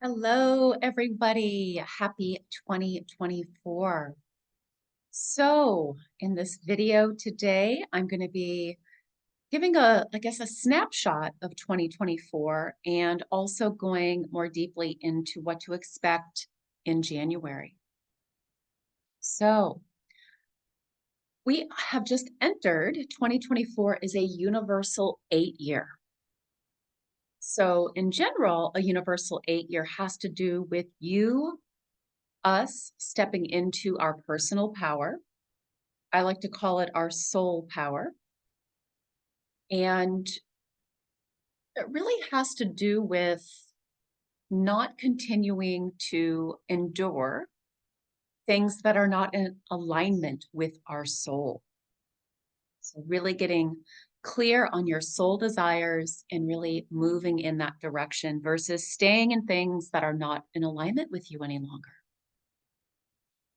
Hello, everybody. Happy 2024. So, in this video today, I'm going to be giving a snapshot of 2024 and also going more deeply into what to expect in January. So, we have just entered 2024 is a universal 8-year. So, in general, a universal 8-year has to do with us stepping into our personal power. I like to call it our soul power. And it really has to do with not continuing to endure things that are not in alignment with our soul. So, really getting clear on your soul desires and really moving in that direction versus staying in things that are not in alignment with you any longer.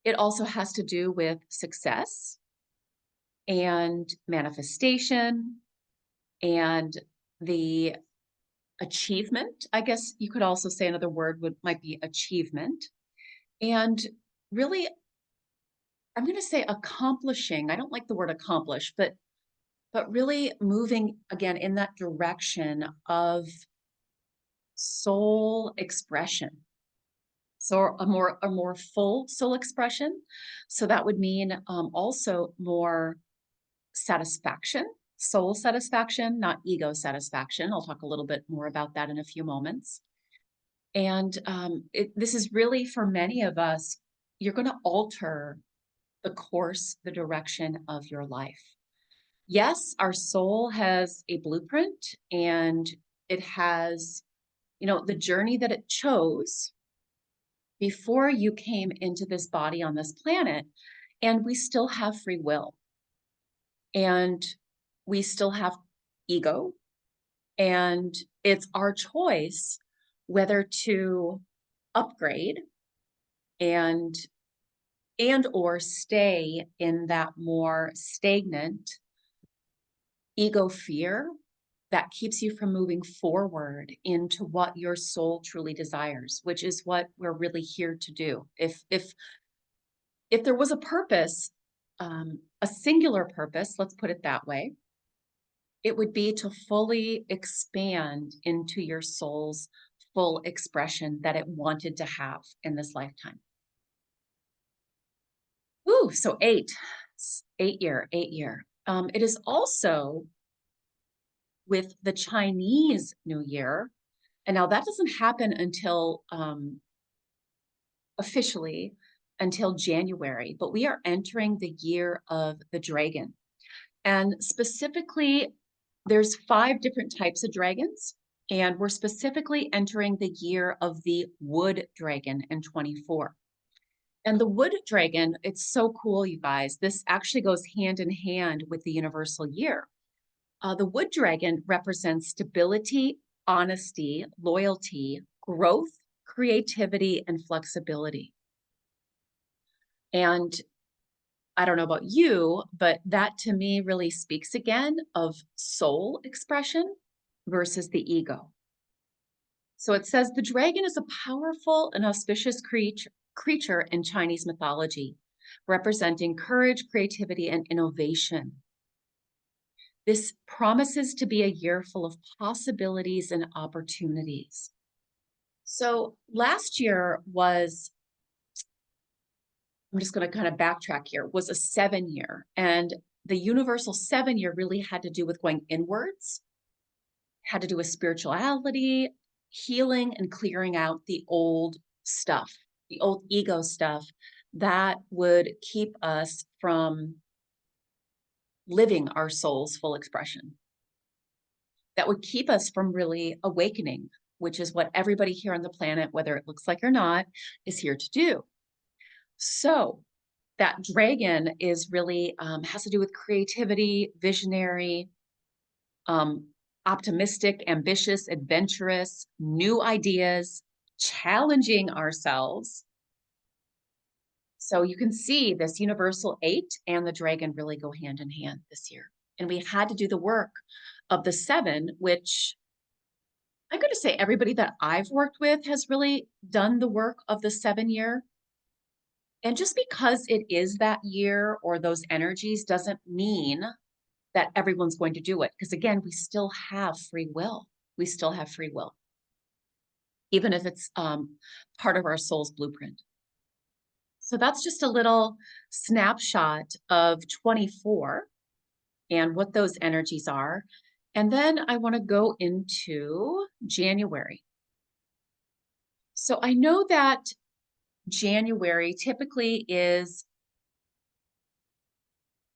It also has to do with success and manifestation and the achievement. I guess you could also say another word might be achievement. And really, I'm going to say accomplishing. I don't like the word accomplish, but really moving again in that direction of soul expression. So a more full soul expression. So that would mean also more satisfaction, soul satisfaction, not ego satisfaction. I'll talk a little bit more about that in a few moments. And this is really for many of us, you're going to alter the course, the direction of your life. Yes, our soul has a blueprint and it has, the journey that it chose before you came into this body on this planet. And we still have free will. And we still have ego, and it's our choice whether to upgrade and or stay in that more stagnant ego fear that keeps you from moving forward into what your soul truly desires, which is what we're really here to do. If there was a purpose, a singular purpose, let's put it that way, it would be to fully expand into your soul's full expression that it wanted to have in this lifetime. Ooh, so 8 year. It is also with the Chinese New Year, and now that doesn't happen until officially until January, but we are entering the year of the dragon. And specifically, there's 5 different types of dragons, and we're specifically entering the year of the wood dragon in 24. And the wood dragon, it's so cool, you guys. This actually goes hand in hand with the universal year. The wood dragon represents stability, honesty, loyalty, growth, creativity, and flexibility. And I don't know about you, but that to me really speaks again of soul expression versus the ego. So it says the dragon is a powerful and auspicious creature in Chinese mythology, representing courage, creativity, and innovation. This promises to be a year full of possibilities and opportunities. So last year was, I'm just going to kind of backtrack here, was a 7-year. And the universal 7-year really had to do with going inwards, had to do with spirituality, healing, and clearing out the old stuff, the old ego stuff that would keep us from living our soul's full expression, that would keep us from really awakening, which is what everybody here on the planet, whether it looks like or not, is here to do. So that dragon is really has to do with creativity, visionary, optimistic, ambitious, adventurous, new ideas, challenging ourselves. So you can see this universal 8 and the dragon really go hand in hand this year. And we had to do the work of the 7, which I'm going to say everybody that I've worked with has really done the work of the 7 year. And just because it is that year or those energies doesn't mean that everyone's going to do it. Because again, we still have free will. We still have free will, even if it's part of our soul's blueprint. So that's just a little snapshot of 24 and what those energies are. And then I want to go into January. So I know that January typically is,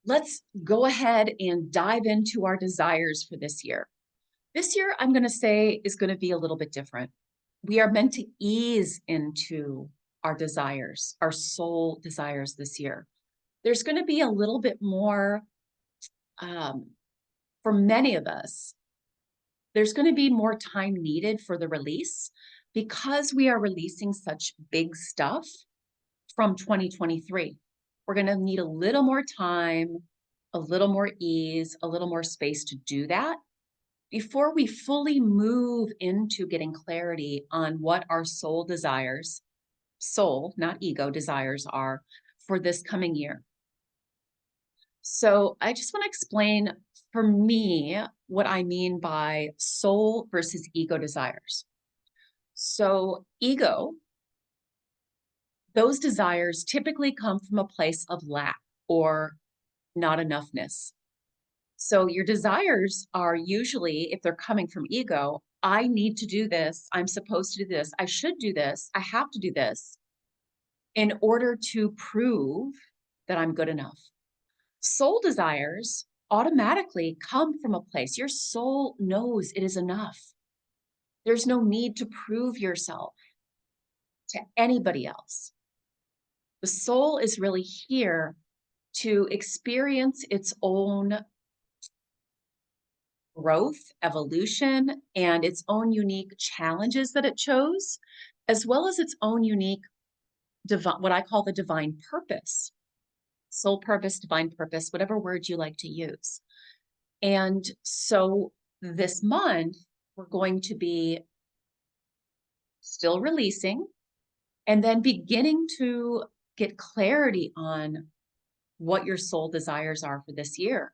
let's go ahead and dive into our desires for this year. This year, I'm going to say, is going to be a little bit different. We are meant to ease into our desires, our soul desires this year. There's going to be a little bit more, for many of us, there's going to be more time needed for the release because we are releasing such big stuff from 2023. We're going to need a little more time, a little more ease, a little more space to do that before we fully move into getting clarity on what our soul desires, soul, not ego, desires are for this coming year. So I just want to explain for me what I mean by soul versus ego desires. So ego, those desires typically come from a place of lack or not enoughness. So your desires are usually, if they're coming from ego, I need to do this, I'm supposed to do this, I should do this, I have to do this in order to prove that I'm good enough. Soul desires automatically come from a place. Your soul knows it is enough. There's no need to prove yourself to anybody else. The soul is really here to experience its own growth, evolution, and its own unique challenges that it chose, as well as its own unique, what I call the divine purpose, soul purpose, divine purpose, whatever word you like to use. And so this month, we're going to be still releasing and then beginning to get clarity on what your soul desires are for this year.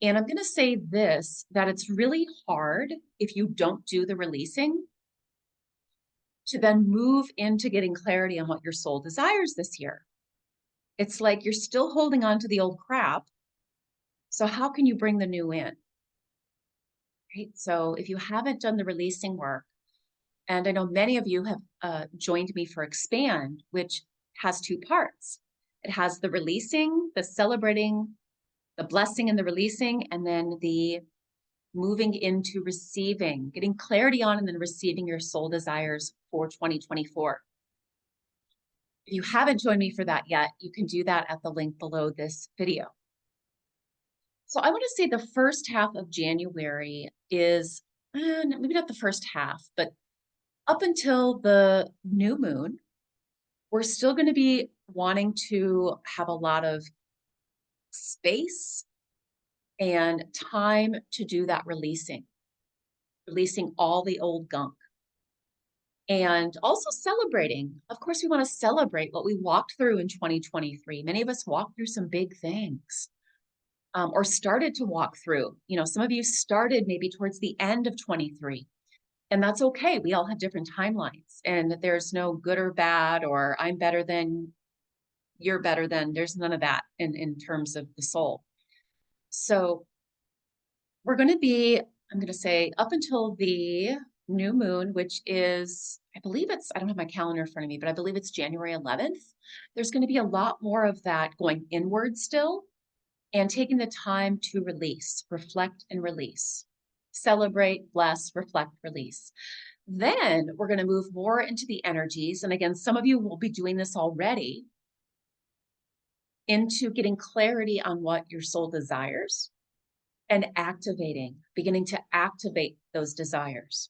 And I'm going to say this, that it's really hard if you don't do the releasing to then move into getting clarity on what your soul desires this year. It's like you're still holding on to the old crap. So how can you bring the new in? Right? So if you haven't done the releasing work, and I know many of you have joined me for Expand, which has two parts. It has the releasing, the celebrating, the blessing and the releasing, and then the moving into receiving, getting clarity on and then receiving your soul desires for 2024. If you haven't joined me for that yet, you can do that at the link below this video. So I want to say the first half of January is, maybe not the first half, but up until the new moon, we're still going to be wanting to have a lot of space and time to do that releasing all the old gunk. And also celebrating. Of course, we want to celebrate what we walked through in 2023. Many of us walked through some big things, or started to walk through. You know, some of you started maybe towards the end of 23. And that's okay. We all have different timelines, and there's no good or bad, or I'm better than, you're better than. There's none of that in terms of the soul. So we're going to be, I'm going to say, up until the new moon, which is, I believe it's, I don't have my calendar in front of me, but I believe it's January 11th. There's going to be a lot more of that going inward still and taking the time to release, reflect and release, celebrate, bless, reflect, release. Then we're going to move more into the energies. And again, some of you will be doing this already, into getting clarity on what your soul desires and activating, beginning to activate those desires.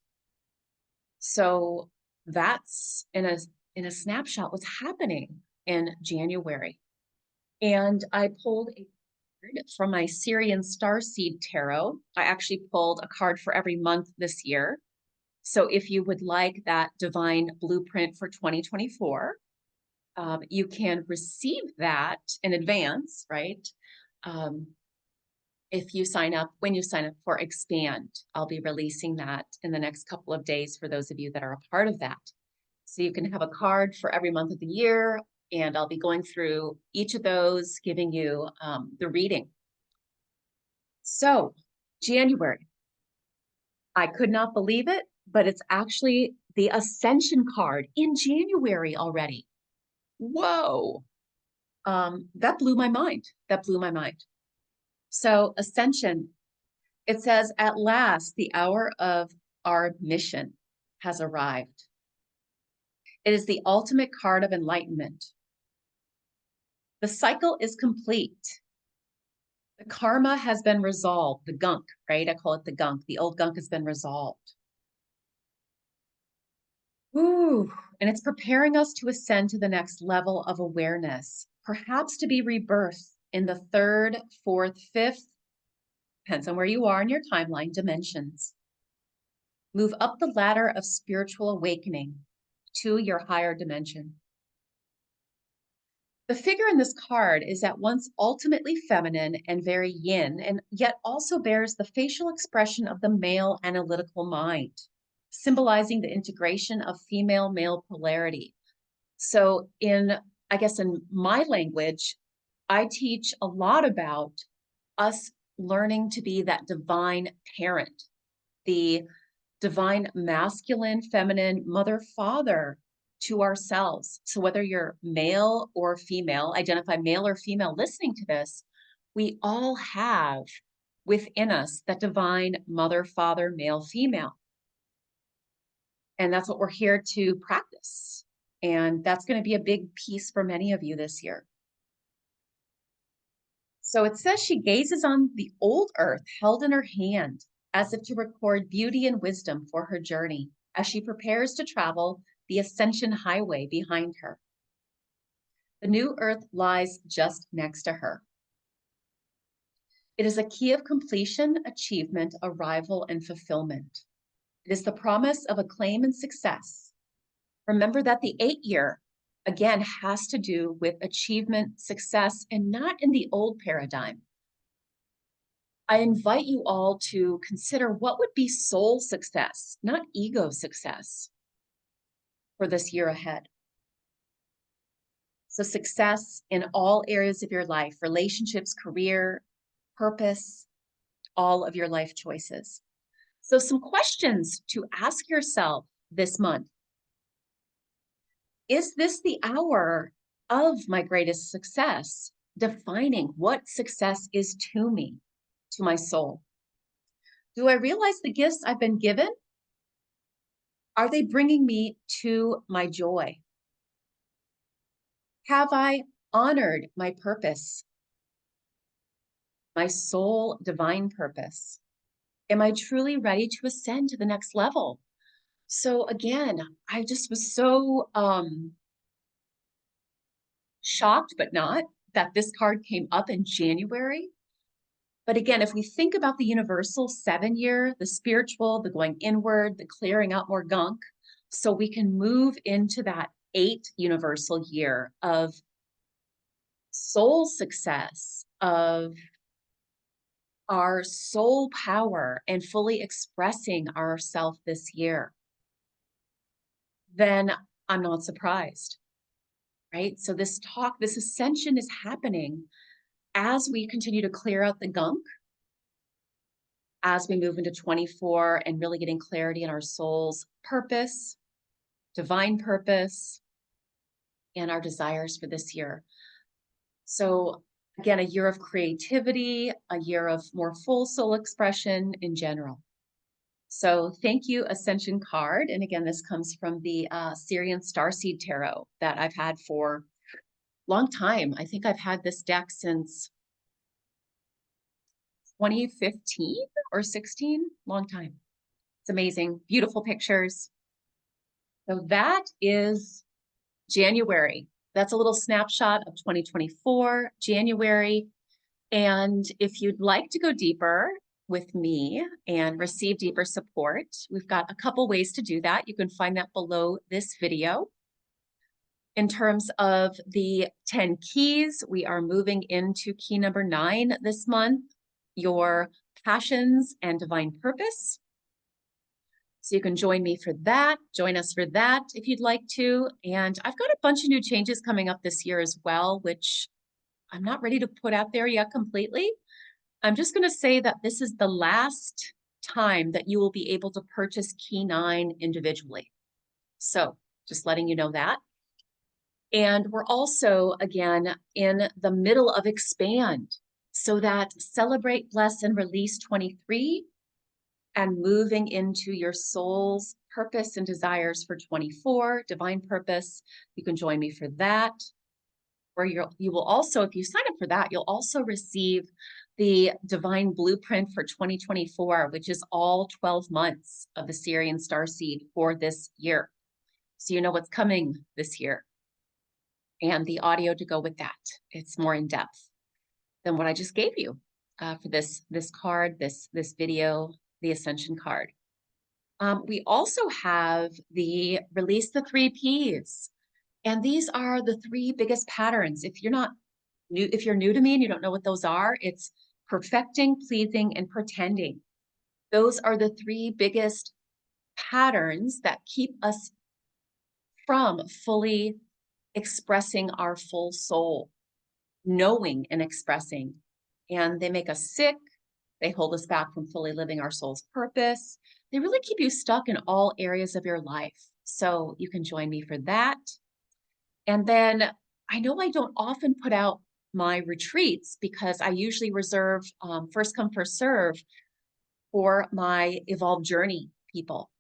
So that's in a snapshot what's happening in January. And I pulled a card from my Syrian Starseed Tarot. I actually pulled a card for every month this year. So if you would like that divine blueprint for 2024, you can receive that in advance, right? Um, if you sign up, when you sign up for Expand, I'll be releasing that in the next couple of days for those of you that are a part of that. So you can have a card for every month of the year, and I'll be going through each of those, giving you the reading. So January, I could not believe it, but it's actually the Ascension card in January already. Whoa. That blew my mind. That blew my mind. So Ascension, it says, at last, the hour of our mission has arrived. It is the ultimate card of enlightenment. The cycle is complete. The karma has been resolved. The gunk, right? I call it the gunk. The old gunk has been resolved. Ooh, and it's preparing us to ascend to the next level of awareness, perhaps to be rebirthed in the third, fourth, fifth, depends on where you are in your timeline, dimensions. Move up the ladder of spiritual awakening to your higher dimension. The figure in this card is at once ultimately feminine and very yin, and yet also bears the facial expression of the male analytical mind, symbolizing the integration of female-male polarity. So I guess in my language, I teach a lot about us learning to be that divine parent, the divine masculine, feminine, mother, father to ourselves. So whether you're male or female, identify male or female listening to this, we all have within us that divine mother, father, male, female. And that's what we're here to practice. And that's going to be a big piece for many of you this year. So it says she gazes on the old earth held in her hand as if to record beauty and wisdom for her journey as she prepares to travel the Ascension highway behind her. The new earth lies just next to her. It is a key of completion, achievement, arrival, and fulfillment. It is the promise of acclaim and success. Remember that the 8-year, again, has to do with achievement, success, and not in the old paradigm. I invite you all to consider what would be soul success, not ego success, for this year ahead. So success in all areas of your life, relationships, career, purpose, all of your life choices. So some questions to ask yourself this month. Is this the hour of my greatest success? Defining what success is to me, to my soul. Do I realize the gifts I've been given? Are they bringing me to my joy? Have I honored my purpose, my soul divine purpose? Am I truly ready to ascend to the next level? So again, I just was so shocked, but not, that this card came up in January. But again, if we think about the universal 7-year, the spiritual, the going inward, the clearing out more gunk, so we can move into that 8 universal year of soul success, of our soul power and fully expressing ourself this year, then I'm not surprised, right? So this ascension is happening as we continue to clear out the gunk, as we move into 24 and really getting clarity in our soul's purpose, divine purpose, and our desires for this year. So again, a year of creativity, a year of more full soul expression in general. So thank you, Ascension card. And again, this comes from the Syrian Starseed Tarot that I've had for a long time. I think I've had this deck since 2015 or 16, long time. It's amazing, beautiful pictures. So that is January. That's a little snapshot of 2024, January. And if you'd like to go deeper, with me and receive deeper support, we've got a couple ways to do that. You can find that below this video. In terms of the 10 keys, we are moving into key number 9 this month, your passions and divine purpose. So you can join me for that, join us for that if you'd like to. And I've got a bunch of new changes coming up this year as well, which I'm not ready to put out there yet completely. I'm just going to say that this is the last time that you will be able to purchase key 9 individually. So just letting you know that. And we're also, again, in the middle of Expand. So that Celebrate, Bless, and Release 23 and moving into your soul's purpose and desires for 24, divine purpose. You can join me for that. Where you will also, if you sign up for that, you'll also receive the divine blueprint for 2024, which is all 12 months of the Syrian starseed for this year. So you know what's coming this year. And the audio to go with that. It's more in depth than what I just gave you for this card, this video, the Ascension card. We also have the Release the 3 Ps. And these are the 3 biggest patterns. If you're new to me and you don't know what those are, it's perfecting, pleasing, and pretending. Those are the 3 biggest patterns that keep us from fully expressing our full soul, knowing and expressing. And they make us sick. They hold us back from fully living our soul's purpose. They really keep you stuck in all areas of your life. So you can join me for that. And then I know I don't often put out my retreats because I usually reserve first come, first serve for my Evolved Journey people.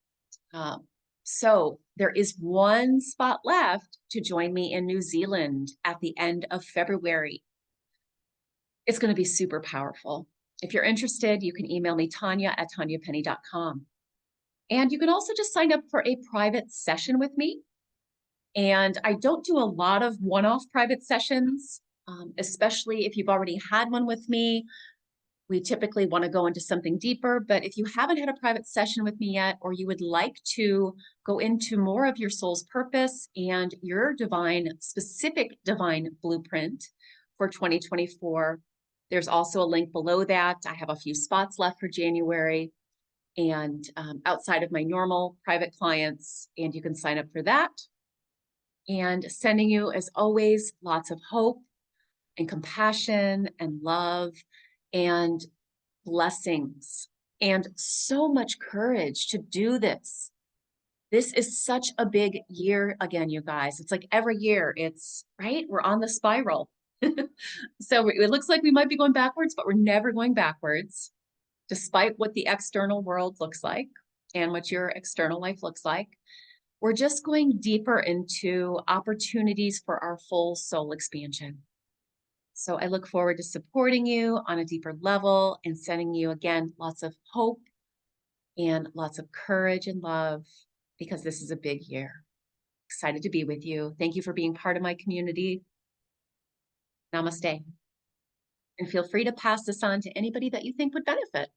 So there is 1 spot left to join me in New Zealand at the end of February. It's going to be super powerful. If you're interested, you can email me, Tanya@tanyapenny.com. And you can also just sign up for a private session with me. And I don't do a lot of one-off private sessions, especially if you've already had one with me. We typically want to go into something deeper, but if you haven't had a private session with me yet, or you would like to go into more of your soul's purpose and your specific divine blueprint for 2024, there's also a link below that. I have a few spots left for January and outside of my normal private clients, and you can sign up for that. And sending you, as always, lots of hope and compassion and love and blessings and so much courage to do this. This is such a big year again, you guys. It's like every year, right? We're on the spiral. So it looks like we might be going backwards, but we're never going backwards, despite what the external world looks like and what your external life looks like. We're just going deeper into opportunities for our full soul expansion. So I look forward to supporting you on a deeper level and sending you, again, lots of hope and lots of courage and love, because this is a big year. Excited to be with you. Thank you for being part of my community. Namaste. And feel free to pass this on to anybody that you think would benefit.